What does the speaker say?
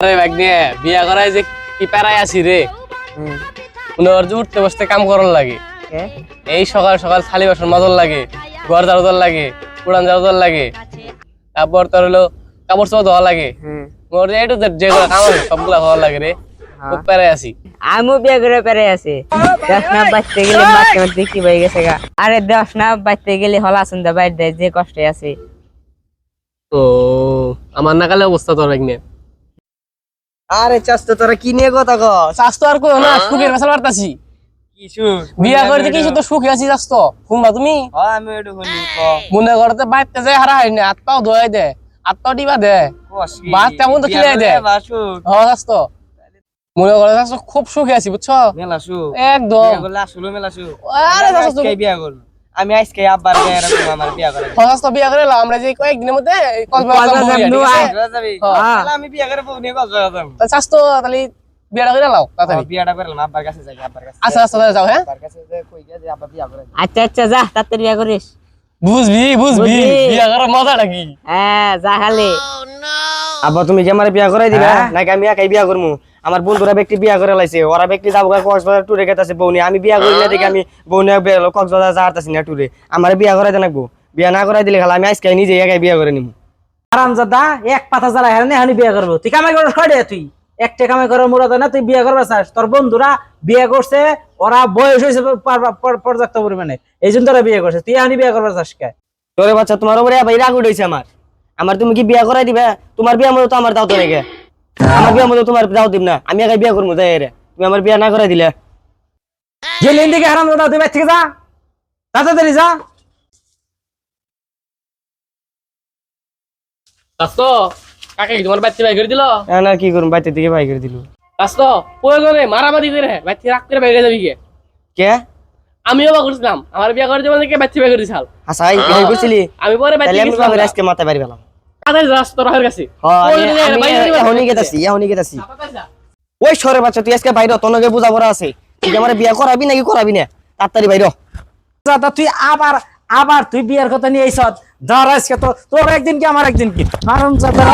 আরে ভাগ নিয়ে বিয়া করাই যে কি প্যারাই আছি রে। মনে ওর যে উঠতে বসতে কাম করার লাগে, এই সকাল সকাল থালি বাসন মাজল লাগে, ঘর ঝাড়ু দেওয়ার লাগে, উড়ান ঝাড়ু দেওয়ার লাগে, তারপর তোর হলো কাপড় চোপড় ধোয়া লাগে। মোর এই যেগুলো কাম আছে সবগুলা হওয়ার লাগে রে। খুব প্যারাই আছি। আমিও বিয়ে করে পেরে আছি। 10 না বাঁচতে গেলে মাঝে মধ্যে কি হয়ে গেছে গা। আরে 10 না বাঁচতে গেলে হলা শুনতে বাইর দেয় যে কষ্টে আছে। ও আমার নাকালে অবস্থা তোর ভাগ নিয়ে। আরে চাস্তো তোরা কি নিয়ে কথা কস? স্বাস্থ্য আর কই না, সুখের ফেসাল পারতাছি। কি সুখ? বিয়া করতে কি শুধু সুখে আছি স্বাস্থ্য? শুনবা তুমি? আমি ওটা শুনি ক। মনে করতে বাইতে যায় হারা হয় না, হাত পাও ধোয়াই দে, হাত পাও টিপা দে, কস কি? ভাত তেমন তো খিলাই দে। বাসুক। হ স্বাস্থ্য মনে করে স্বাস্থ্য খুব সুখে আছি বুঝছো? মেলা সুখ। একদম। বিয়া করলে আসলে মেলা সুখ। আরে স্বাস্থ্য আজকে বিয়া করব। আমি আজকে আব্বার বিয়া এরকম আমার বিয়া করে। স্বাস্থ্য বিয়া করে এলাম আমরা যে কয়েকদিনের মধ্যে কক্সবাজার যাবো, ঠিক আছে? যাবি? হ্যাঁ। তাহলে আমি বিয়া করে বউ নিয়ে কক্সবাজার যাব। তা স্বাস্থ্য তাহলে বিয়াটা করে লাও তাড়াতাড়ি। বিয়াটা করলাম আব্বার কাছে যাই আব্বার কাছে। আচ্ছা আচ্ছা তাহলে যাও। হ্যাঁ আব্বার কাছে যে কই গিয়ে যে আব্বা বিয়া করে। আচ্ছা আচ্ছা যা তাড়াতাড়ি বিয়ে করিস। বুঝবি বুঝবি বুঝবি। বিয়া করার মজাটা কি। হ্যাঁ যা খালি। আব্বা তুমি কি আমার বিয়া করাই দিবা নাকি আমি একাই বিয়া করবো? আমার বন্ধুরা ব্যক্তি বিয়া করে লাইছে, ওরা ব্যক্তি যাবো কক্সবাজার ট্যুরে গেতাছে বউনি। আমি বিয়া করি না দেখে আমি বউনি কক্সবাজার যাওয়ারতাছি না ট্যুরে। আমার বিয়া করাই দেনাকবো। বিয়া না করাই দিলে খালি আমি আজকে নিজে একাই বিয়া করে নিব। আরামজাদা এক পাতা জ্বালা হেরানি হানি বিয়ে করবো। তুই কামাই করে খাড়ে তুই একটা কামাই করার মুরাদ হয় না, তুই বিয়ে করবা চাস। তোর বন্ধুরা বিয়ে করছে, ওরা বয়স হয়েছে পর্যাপ্ত পরিমাণে, এই জন্য তোরা বিয়ে করছে। তুই হানি বিয়ে করবা চাস কে? তোরে বাচ্চা তোমার উপরে ভাই রাগ উঠেছে আমার তুমি কি বিয়া করাই দিবে? তোমার বিয়া মতো তো আমার দাও তো রেখে, আমার বিয়া মতো তোমার দাও দিব না। আমি একাই বিয়া করবো যাই রে, তুমি আমার বিয়া না করাই দিলে। গেলেন দিকে হারামজাদা, তুই বাইর থেকে যা, তাড়াতাড়ি যা। স্বাস্থ্য কাকে কি তোমার বাচ্চা বাই করে দিল? না কি করবো, বাইতে দিকে বাই করে দিল। স্বাস্থ্য প্রয়োজনে মারামারি করে বাচ্চা রাখ করে বাইরে যাবি কে? কে? আমিও বা করছিলাম আমার বিয়া করে যাবো নাকি বাচ্চা বাই করে দিছাল। আচ্ছা এই বিয়ে করছিলি? আমি পরে তাহলে বাচ্চা আমি গেছিলাম বাবার আজকে মাথা বাড়ি পেলাম। তাড়াতাড়ি যা তোর হাতের কাছে। এখনই গেতাছি। ওই সরে বাচ্চা তুই আজকে বাইরে তনকে বুঝা পড়া আছে। তুই কি আমার বিয়া করাবি নাকি করাবি না? তাড়াতাড়ি বাইরে। দাদা তুই আবার তুই বিয়ের কথা নিয়ে আইছ। ধর আজকে তো তোর একদিন কি আমার একদিন কি হারামজাদা।